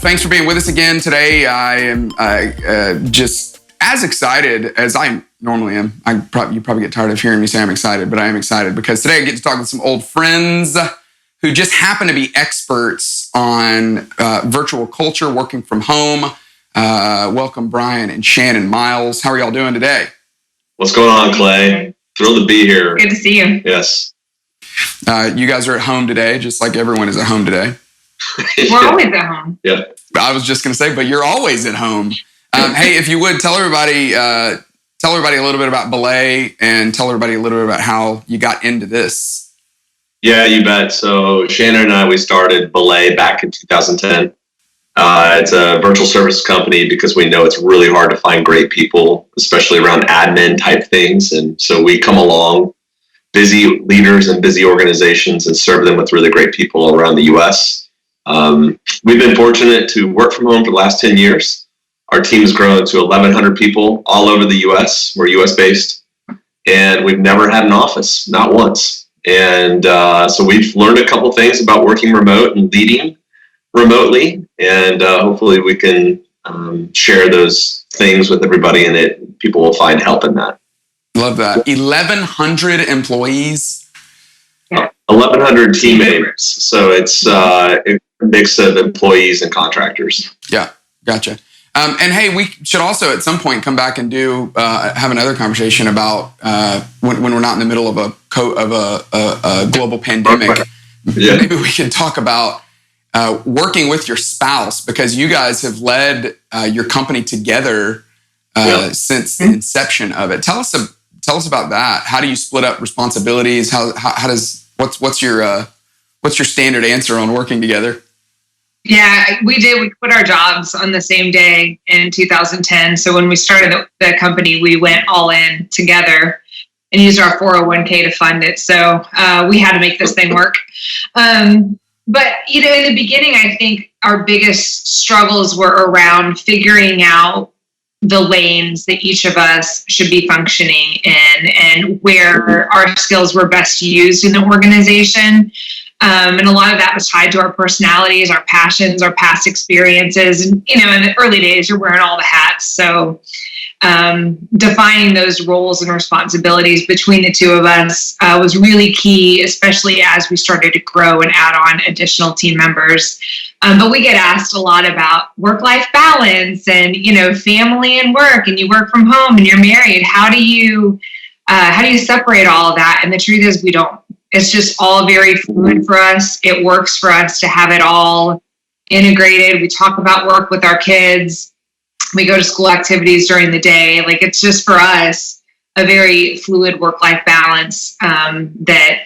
Thanks for being with us again today. I am just as excited as I normally am. You probably get tired of hearing me say I'm excited, but I am excited because today I get to talk with some old friends who just happen to be experts on virtual culture, working from home. Welcome, Bryan and Shannon Miles. How are y'all doing today? What's going on, Clay? Thrilled to be here. Good to see you. Yes. You guys are at home today, just like everyone is at home today. We're always at home. Yeah. I was just going to say, but you're always at home. Hey, if you would, tell everybody a little bit about BELAY and tell everybody a little bit about how you got into this. Yeah, you bet. So Shannon and I, we started BELAY back in 2010. It's a virtual service company because we know it's really hard to find great people, especially around admin type things. And so we come along, busy leaders and busy organizations, and serve them with really great people around the U.S. We've been fortunate to work from home for the last 10 years. Our team has grown to 1,100 people all over the U.S. We're U.S. based, and we've never had an office, not once. And so we've learned a couple things about working remote and leading remotely, and hopefully we can share those things with everybody, and people will find help in that. Love that. 1,100 employees. 1,100 teammates. So it's a mix of employees and contractors. Yeah, gotcha. And hey, we should also at some point come back and have another conversation about when we're not in the middle of a global pandemic. Yeah. Maybe we can talk about working with your spouse, because you guys have led your company together since the inception of it. Tell us about that. How do you split up responsibilities? What's your standard answer on working together? Yeah, we did. We quit our jobs on the same day in 2010. So when we started the company, we went all in together and used our 401k to fund it. So we had to make this thing work. But, in the beginning, I think our biggest struggles were around figuring out the lanes that each of us should be functioning in and where our skills were best used in the organization. And a lot of that was tied to our personalities, our passions, our past experiences. And, in the early days, you're wearing all the hats. So defining those roles and responsibilities between the two of us was really key, especially as we started to grow and add on additional team members. But we get asked a lot about work-life balance and, family and work, and you work from home and you're married. How do you separate all of that? And the truth is we don't. It's just all very fluid for us. It works for us to have it all integrated. We talk about work with our kids. We go to school activities during the day. Like, it's just for us a very fluid work-life balance that,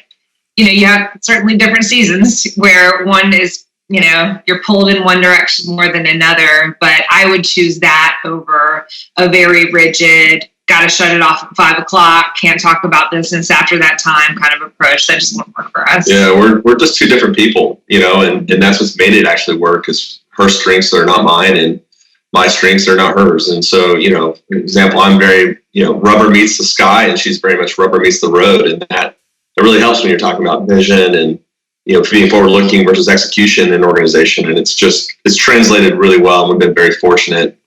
you have certainly different seasons where one is, you're pulled in one direction more than another. But I would choose that over a very rigid, got to shut it off at 5 o'clock, can't talk about business after that time kind of approach. That just won't work for us. Yeah, we're just two different people, and that's what's made it actually work, is her strengths are not mine and my strengths are not hers. And so, for example, I'm very, rubber meets the sky, and she's very much rubber meets the road. And that it really helps when you're talking about vision and, being forward looking versus execution in organization. And it's translated really well. And we've been very fortunate,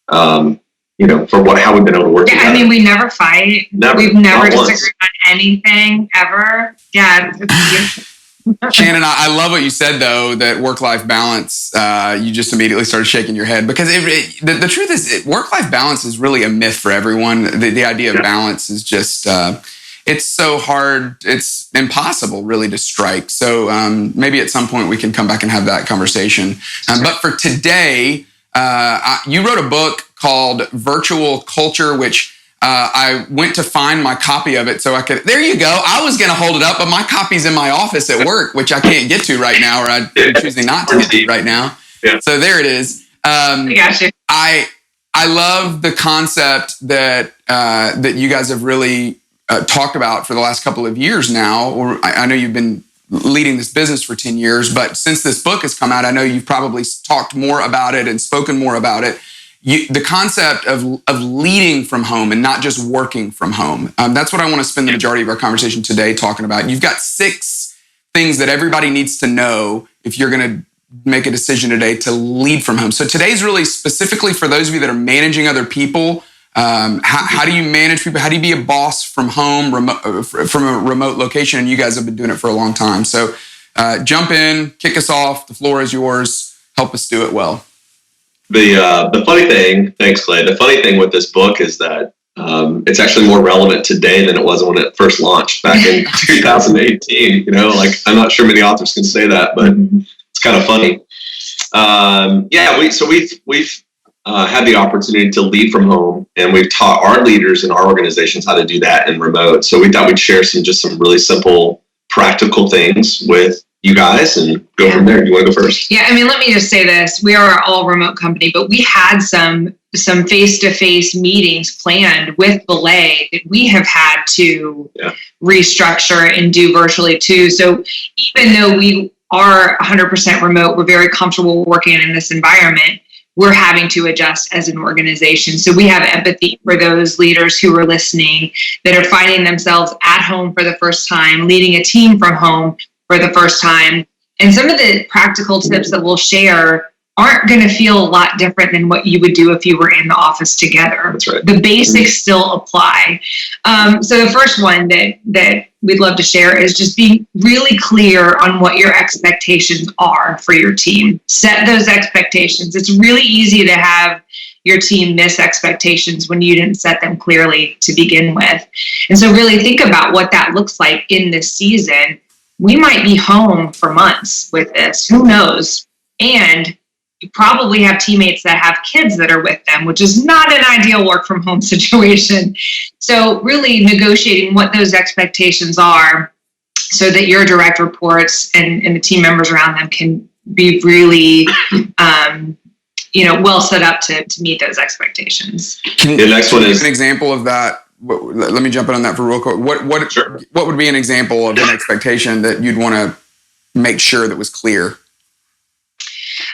for how we've been able to work together. I mean, we never fight. We've never disagreed on anything ever. Yeah. Shannon, I love what you said, though, that work-life balance, you just immediately started shaking your head, because the truth is work-life balance is really a myth for everyone. The idea of balance is just, it's so hard. It's impossible really to strike. So maybe at some point we can come back and have that conversation. But for today, you wrote a book called Virtual Culture, which I went to find my copy of it so I could. There you go. I was going to hold it up, but my copy's in my office at work, which I can't get to right now, or I'm choosing not to get to right now. Yeah. So there it is. I got you. I love the concept that you guys have really talked about for the last couple of years now. Or I know you've been leading this business for 10 years, but since this book has come out, I know you've probably talked more about it and spoken more about it. The concept of leading from home and not just working from home. That's what I want to spend the majority of our conversation today talking about. You've got 6 things that everybody needs to know if you're going to make a decision today to lead from home. So today's really specifically for those of you that are managing other people. How do you manage people? How do you be a boss from home, from a remote location? And you guys have been doing it for a long time. So jump in, kick us off. The floor is yours. Help us do it well. The funny thing, thanks, Clay. The funny thing with this book is that it's actually more relevant today than it was when it first launched back in 2018. You know, like I'm not sure many authors can say that, but it's kind of funny. We've had the opportunity to lead from home, and we've taught our leaders in our organizations how to do that in remote. So we thought we'd share some really simple, practical things with you guys and go from there. Do you want to go first? Yeah, I mean, let me just say this. We are an all remote company, but we had some face-to-face meetings planned with BELAY that we have had to restructure and do virtually too. So even though we are 100% remote, we're very comfortable working in this environment. We're having to adjust as an organization. So we have empathy for those leaders who are listening that are finding themselves at home for the first time, leading a team from home for the first time. And some of the practical tips that we'll share aren't going to feel a lot different than what you would do if you were in the office together. That's right. The basics still apply. So the first one that we'd love to share is just being really clear on what your expectations are for your team. Set those expectations. It's really easy to have your team miss expectations when you didn't set them clearly to begin with. And so really think about what that looks like in this season. We might be home for months with this. Who knows? And you probably have teammates that have kids that are with them, which is not an ideal work from home situation. So really negotiating what those expectations are so that your direct reports and the team members around them can be really, well set up to meet those expectations. The next one is an example of that. Let me jump in on that for real quick. What would be an example of an expectation that you'd want to make sure that was clear?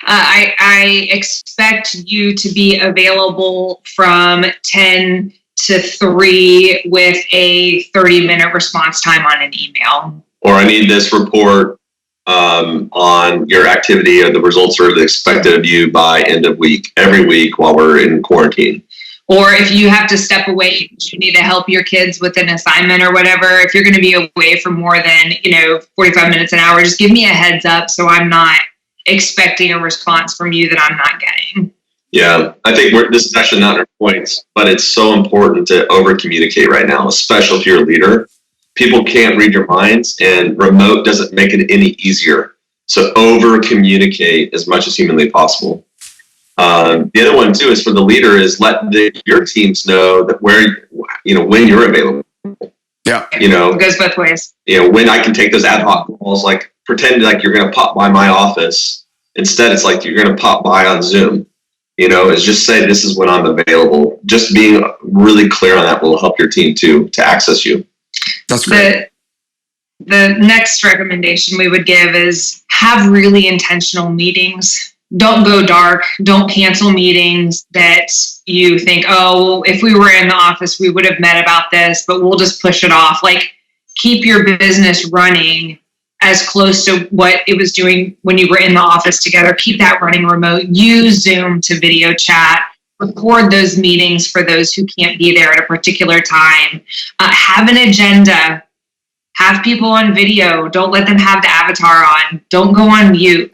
I expect you to be available from 10 to 3 with a 30-minute response time on an email. Or I need this report on your activity, or the results are expected of you by end of week, every week while we're in quarantine. Or if you have to step away, you need to help your kids with an assignment or whatever. If you're going to be away for more than 45 minutes an hour, just give me a heads up so I'm not expecting a response from you that I'm not getting. Yeah, I think this is actually not our points, but it's so important to over communicate right now, especially if you're a leader. People can't read your minds, and remote doesn't make it any easier. So over communicate as much as humanly possible. The other one too is for the leader is let your teams know that when you're available. Yeah, it goes both ways. When I can take those ad hoc calls, like pretend like you're going to pop by my office. Instead, it's like you're going to pop by on Zoom. Is just say this is when I'm available. Just being really clear on that will help your team to access you. That's great. The next recommendation we would give is have really intentional meetings. Don't go dark. Don't cancel meetings that you think, if we were in the office, we would have met about this, but we'll just push it off. Like, keep your business running as close to what it was doing when you were in the office together. Keep that running remote. Use Zoom to video chat. Record those meetings for those who can't be there at a particular time. Have an agenda. Have people on video. Don't let them have the avatar on. Don't go on mute.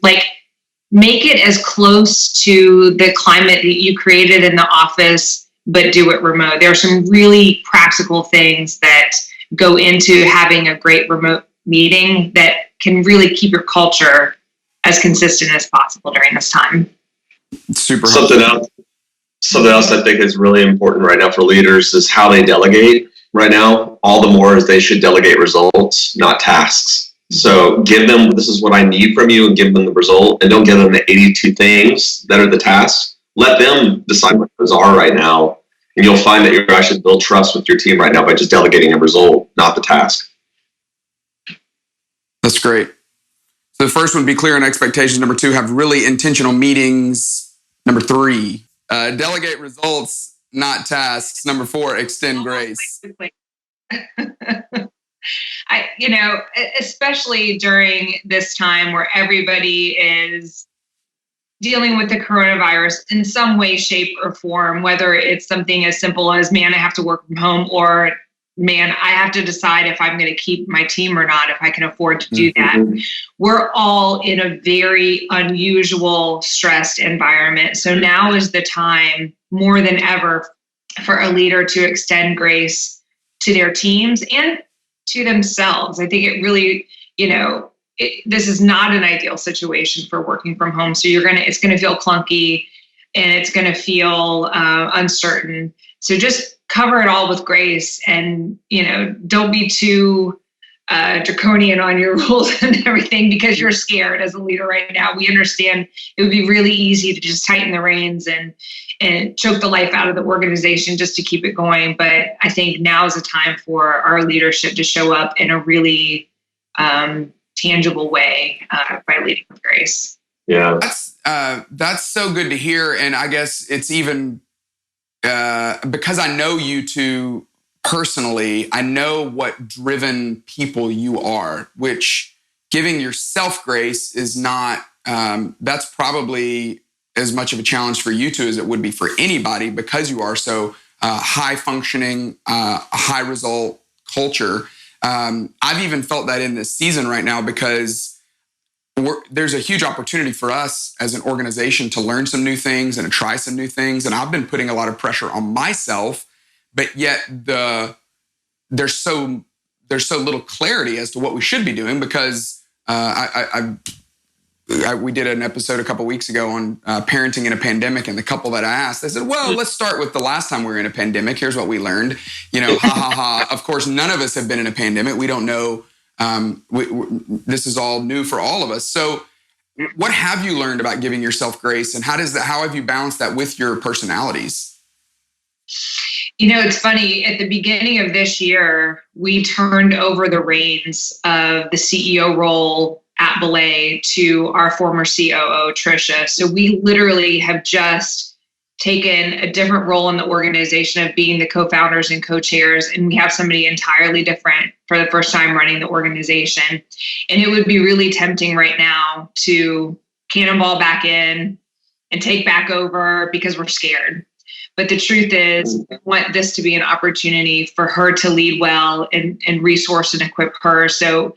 Make it as close to the climate that you created in the office, but do it remote. There are some really practical things that go into having a great remote meeting that can really keep your culture as consistent as possible during this time. Super. Something else I think is really important right now for leaders is how they delegate. Right now, all the more is they should delegate results, not tasks. So give them, this is what I need from you, and give them the result, and don't give them the 82 things that are the tasks. Let them decide what those are right now. And you'll find that you're actually build trust with your team right now by just delegating a result, not the task. That's great. So the first one, be clear on expectations. Number 2, have really intentional meetings. Number 3, delegate results, not tasks. Number 4, extend grace. Especially during this time where everybody is dealing with the coronavirus in some way, shape, or form, whether it's something as simple as, man, I have to work from home, or man, I have to decide if I'm going to keep my team or not, if I can afford to do that. We're all in a very unusual, stressed environment. So now is the time more than ever for a leader to extend grace to their teams and to themselves. I think it really, this is not an ideal situation for working from home. So it's going to feel clunky and it's going to feel uncertain. So just cover it all with grace, and, don't be too draconian on your rules and everything because you're scared as a leader right now. We understand it would be really easy to just tighten the reins and choke the life out of the organization just to keep it going. But I think now is a time for our leadership to show up in a really tangible way by leading with grace. Yeah, that's so good to hear. And I guess it's even because I know you two personally, I know what driven people you are, which giving yourself grace is not, that's probably as much of a challenge for you two as it would be for anybody, because you are so high functioning, high result culture. I've even felt that in this season right now, because there's a huge opportunity for us as an organization to learn some new things and to try some new things. And I've been putting a lot of pressure on myself, but yet there's so little clarity as to what we should be doing, because we did an episode a couple of weeks ago on parenting in a pandemic, and the couple that I asked, they said, well, let's start with the last time we were in a pandemic. Here's what we learned. Ha ha ha. Of course, none of us have been in a pandemic. We don't know. This is all new for all of us. So what have you learned about giving yourself grace, and how have you balanced that with your personalities? It's funny. At the beginning of this year, we turned over the reins of the CEO role at BELAY to our former COO, Trisha. So we literally have just taken a different role in the organization of being the co-founders and co-chairs, and we have somebody entirely different for the first time running the organization. And it would be really tempting right now to cannonball back in and take back over because we're scared. But the truth is, we want this to be an opportunity for her to lead well and resource and equip her. So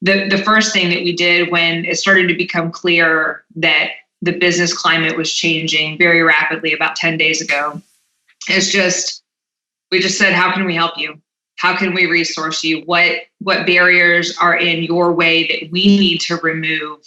the first thing that we did when it started to become clear that the business climate was changing very rapidly about 10 days ago, we just said, how can we help you? How can we resource you? What barriers are in your way that we need to remove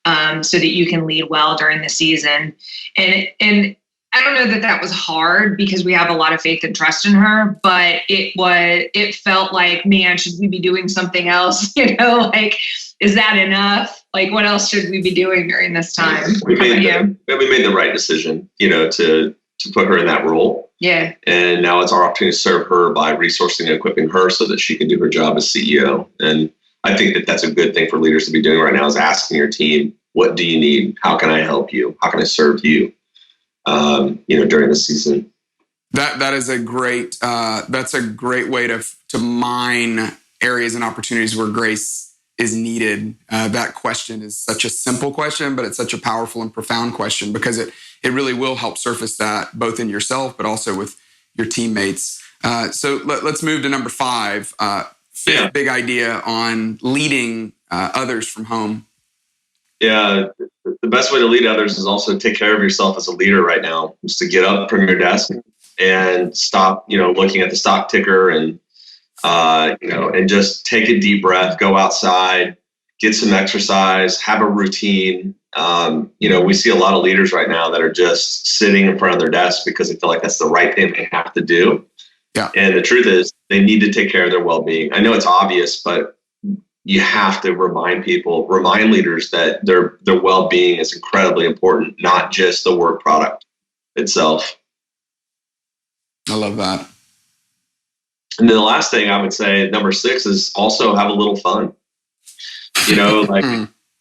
so that you can lead well during the season? And I don't know that was hard, because we have a lot of faith and trust in her, but it felt like, man, should we be doing something else? Is that enough? What else should we be doing during this time? We made the right decision, to put her in that role. Yeah. And now it's our opportunity to serve her by resourcing and equipping her so that she can do her job as CEO. And I think that that's a good thing for leaders to be doing right now, is asking your team, what do you need? How can I help you? How can I serve you? During the season. That is a great that's a great way to mine areas and opportunities where grace is needed. That question is such a simple question, but it's such a powerful and profound question, because it really will help surface that both in yourself, but also with your teammates. So let's move to number 5. Fifth big idea on leading others from home. Yeah, the best way to lead others is also to take care of yourself as a leader right now. Is to get up from your desk and stop, looking at the stock ticker and just take a deep breath, go outside, get some exercise, have a routine. We see a lot of leaders right now that are just sitting in front of their desk because they feel like that's the right thing they have to do. Yeah. And the truth is, they need to take care of their well-being. I know it's obvious, but you have to remind leaders that their well-being is incredibly important, not just the work product itself. I love that. And then the last thing I would say, number 6, is also have a little fun.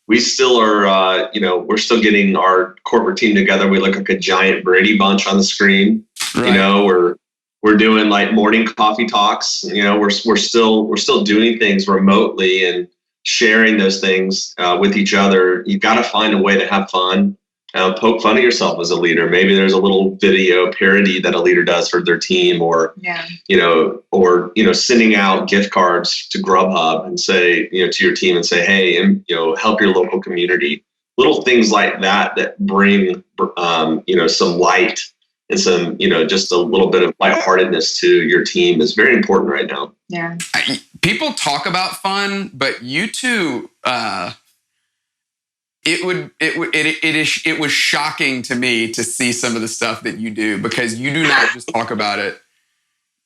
We still are, we're still getting our corporate team together. We look like a giant Brady Bunch on the screen. Right. We're doing morning coffee talks. We're still doing things remotely and sharing those things with each other. You've got to find a way to have fun. Poke fun at yourself as a leader. Maybe there's a little video parody that a leader does for their team, or sending out gift cards to Grubhub and say, to your team and say, hey, and help your local community. Little things like that bring some light and some just a little bit of lightheartedness to your team is very important right now. Yeah, people talk about fun, but you two. It was shocking to me to see some of the stuff that you do, because you do not just talk about it.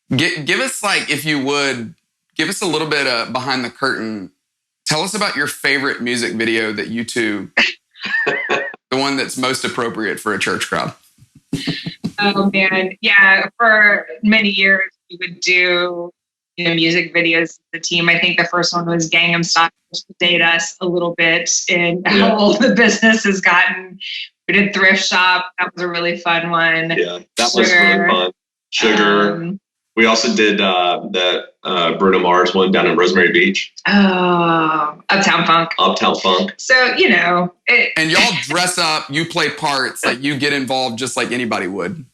Give us, if you would, give us a little bit of behind the curtain. Tell us about your favorite music video that you two, the one that's most appropriate for a church crowd. Oh man, yeah. For many years, we would do music videos as a team. I think the first one was Gangnam Style, to date us a little bit in how old the business has gotten. We did Thrift Shop. That was a really fun one. Yeah, that was really fun. Sugar. We also did that Bruno Mars one down in Rosemary Beach. Oh, Uptown Funk. So, and y'all dress up, you play parts, you get involved just like anybody would.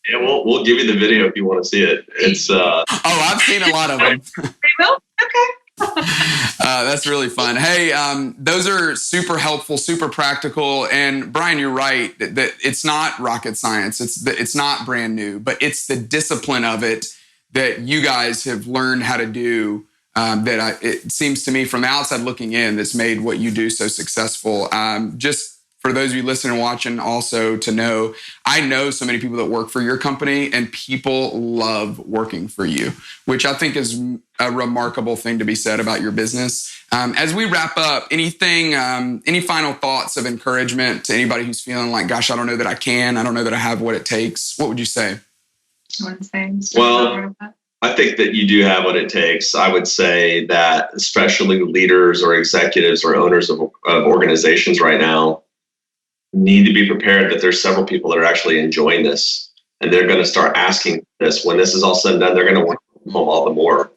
Yeah, we'll give you the video if you want to see it. It's I've seen a lot of them. You will? Okay. That's really fun. Hey, those are super helpful, super practical. And Bryan, you're right that it's not rocket science. It's not brand new, but it's the discipline of it that you guys have learned how to do. It seems to me from the outside looking in, that's made what you do so successful. Just for those of you listening and watching, also to know, I know so many people that work for your company, and people love working for you, which I think is a remarkable thing to be said about your business. As we wrap up, any final thoughts of encouragement to anybody who's feeling like, gosh, I don't know that I don't know that I have what it takes? What would you say? Well, I think that you do have what it takes. I would say that especially leaders or executives or owners of organizations right now need to be prepared that there's several people that are actually enjoying this, and they're going to start asking this. When this is all said and done, they're going to want to come home all the more.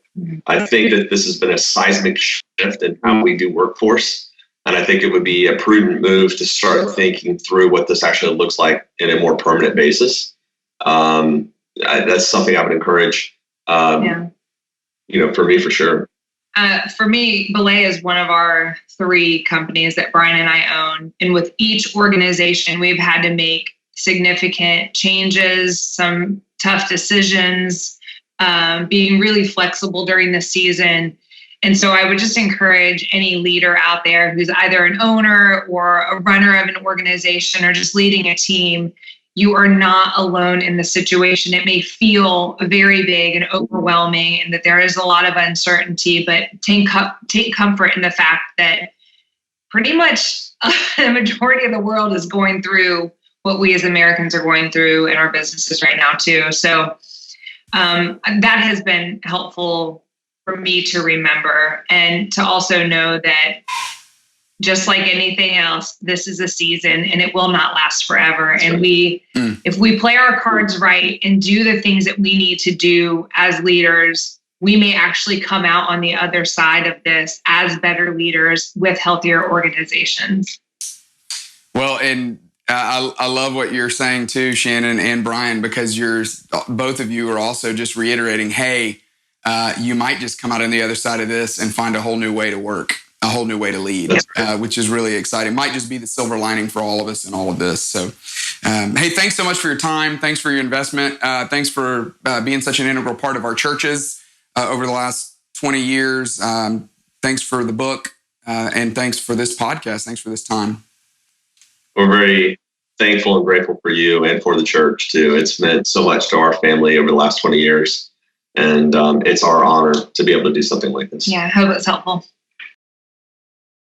I think that this has been a seismic shift in how we do workforce, and I think it would be a prudent move to start thinking through what this actually looks like in a more permanent basis. That's something I would encourage, for me, for sure. For me, BELAY is one of our 3 companies that Bryan and I own. And with each organization, we've had to make significant changes, some tough decisions, being really flexible during the season. And so I would just encourage any leader out there who's either an owner or a runner of an organization or just leading a team. You are not alone in the situation. It may feel very big and overwhelming, and that there is a lot of uncertainty, but take comfort in the fact that pretty much the majority of the world is going through what we as Americans are going through in our businesses right now too. So that has been helpful for me to remember, and to also know that just like anything else, this is a season and it will not last forever. And if we play our cards right and do the things that we need to do as leaders, we may actually come out on the other side of this as better leaders with healthier organizations. Well, and I love what you're saying too, Shannon and Bryan, because both of you are also just reiterating, hey, you might just come out on the other side of this and find a whole new way to work, a whole new way to lead, which is really exciting. Might just be the silver lining for all of us in all of this. So, hey, thanks so much for your time. Thanks for your investment. Thanks for being such an integral part of our churches over the last 20 years. Thanks for the book, and thanks for this podcast. Thanks for this time. We're very thankful and grateful for you and for the church too. It's meant so much to our family over the last 20 years. And it's our honor to be able to do something like this. Yeah, I hope it's helpful.